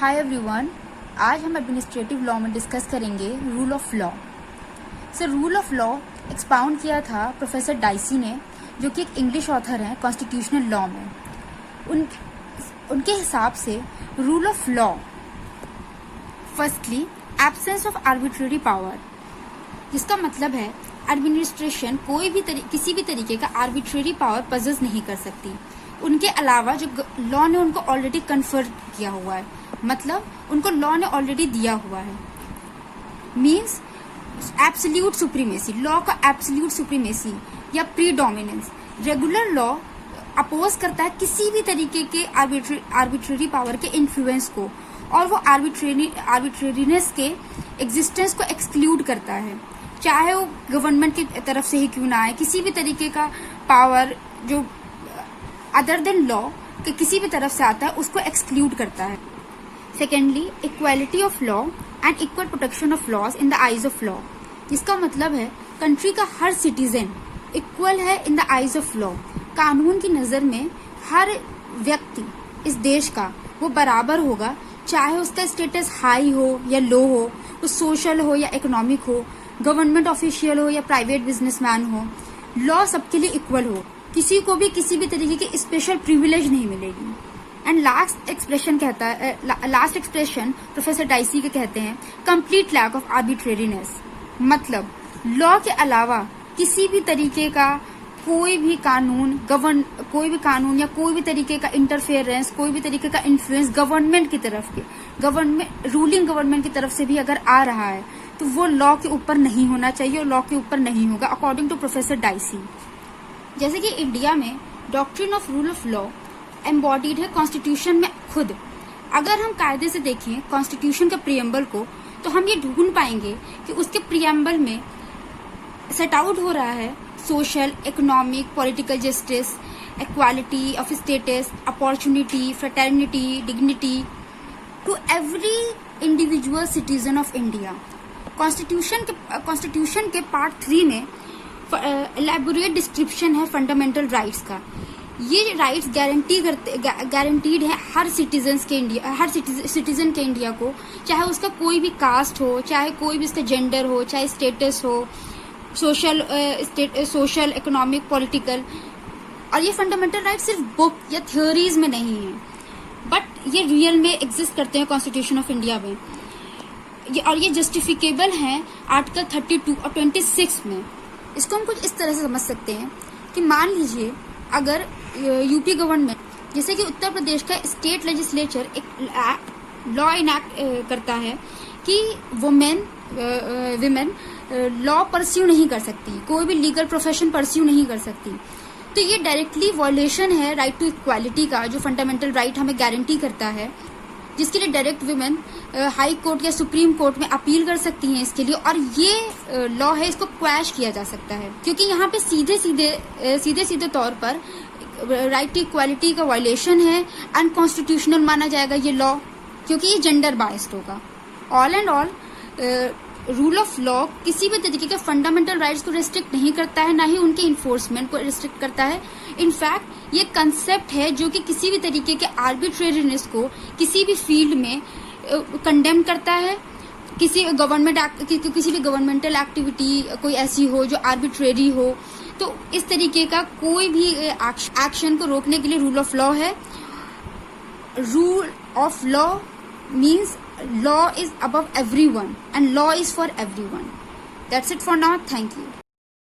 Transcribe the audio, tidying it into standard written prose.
Hi everyone, आज हम administrative law में डिस्कस करेंगे rule of law. Sir, rule of law expound किया था प्रोफेसर डाइसी ने, जो कि एक इंग्लिश ऑथर हैं कॉन्स्टिट्यूशनल लॉ में। उनके हिसाब से rule of law, firstly absence of arbitrary power, जिसका मतलब है एडमिनिस्ट्रेशन किसी भी तरीके का आर्बिट्रेरी पावर पजेस नहीं कर सकती, उनके अलावा जो लॉ ने उनको ऑलरेडी कन्फर किया हुआ है, मतलब उनको लॉ ने ऑलरेडी दिया हुआ है। मीन्स एब्सोल्यूट सुप्रीमेसी, लॉ का एब्सोल्यूट सुप्रीमेसी या प्रीडोमिनेंस। रेगुलर लॉ अपोज करता है किसी भी तरीके के आर्बिट्रेरी पावर के इन्फ्लुएंस को, और वो आर्बिट्रेरीनेस के एग्जिस्टेंस को एक्सक्लूड करता है, चाहे वो गवर्नमेंट की तरफ से ही क्यों ना आए। किसी भी तरीके का पावर जो अदर देन लॉ के किसी भी तरफ से आता है उसको एक्सक्लूड करता है। Secondly, equality of law and equal protection of laws in the eyes of law, जिसका मतलब है कंट्री का हर सिटीजन इक्वल है in the eyes of law. कानून की नजर में हर व्यक्ति इस देश का वो बराबर होगा, चाहे उसका स्टेटस हाई हो या लो हो, वो सोशल हो या इकोनॉमिक हो, गवर्नमेंट ऑफिशियल हो या प्राइवेट बिजनेसमैन हो, लॉ सबके लिए इक्वल हो, किसी को भी किसी भी तरीके की स्पेशल प्रिविलेज नहीं मिलेगी। And last expression professor dicey के कहते हैं कंप्लीट लैक ऑफ आर्बिट्रेरीनेस, मतलब लॉ के अलावा किसी भी तरीके का कोई भी कानून या कोई भी तरीके का इंटरफेरेंस, कोई भी तरीके का इन्फ्लुएंस गवर्नमेंट की तरफ के रूलिंग गवर्नमेंट की तरफ से भी अगर आ रहा है तो वो लॉ के ऊपर नहीं होना चाहिए और लॉ के ऊपर नहीं होगा, अकॉर्डिंग टू प्रोफेसर डाइसी। जैसे कि इंडिया में doctrine of rule of law embodied है कॉन्स्टिट्यूशन में खुद। अगर हम कायदे से देखें कॉन्स्टिट्यूशन के प्रियम्बल को, तो हम ये ढूंढ पाएंगे कि उसके प्रियम्बल में सेट आउट हो रहा है social, economic, political justice, equality of status, opportunity, fraternity, dignity to every individual citizen of India. Constitution के पार्ट 3 में एलैबोरेट डिस्क्रिप्शन है फंडामेंटल राइट्स का। ये राइट्स गारंटीड है हर सिटीजन के इंडिया को, चाहे उसका कोई भी कास्ट हो, चाहे कोई भी उसका जेंडर हो, चाहे स्टेटस हो, सोशल, इकोनॉमिक, पॉलिटिकल। और ये फंडामेंटल राइट्स सिर्फ बुक या थ्योरीज में नहीं है, बट ये रियल में एग्जिस्ट करते हैं कॉन्स्टिट्यूशन ऑफ इंडिया में। और ये जस्टिफिकेबल हैं आर्टिकल 32 और 26 में। इसको हम कुछ इस तरह से समझ सकते हैं कि मान लीजिए अगर यूपी गवर्नमेंट, जैसे कि उत्तर प्रदेश का स्टेट लेजिस्लेचर एक लॉ इनैक्ट करता है कि विमेन लॉ परस्यू नहीं कर सकती, कोई भी लीगल प्रोफेशन परस्यू नहीं कर सकती, तो ये डायरेक्टली वॉयलेशन है राइट टू इक्वालिटी का, जो फंडामेंटल राइट हमें गारंटी करता है, जिसके लिए डायरेक्ट विमेन हाई कोर्ट या सुप्रीम कोर्ट में अपील कर सकती हैं इसके लिए। और ये लॉ है, इसको क्वैश किया जा सकता है, क्योंकि यहाँ पे सीधे तौर पर राइट टू इक्वालिटी का वायलेशन है, अनकॉन्स्टिट्यूशनल माना जाएगा ये लॉ, क्योंकि ये जेंडर बायस्ड होगा। All and all, rule of law किसी भी तरीके के फंडामेंटल राइट्स को रिस्ट्रिक्ट नहीं करता है, ना ही उनके इन्फोर्समेंट को रिस्ट्रिक्ट करता है। इनफैक्ट ये कंसेप्ट है जो कि किसी भी तरीके के आर्बिट्रेरीनेस को किसी भी फील्ड में कंडेम करता है। किसी भी गवर्नमेंटल एक्टिविटी कोई ऐसी हो जो आर्बिट्रेरी हो, तो इस तरीके का कोई भी एक्शन को रोकने के लिए रूल ऑफ लॉ है। Rule of law means law is above everyone and law is for everyone. That's it for now. Thank you.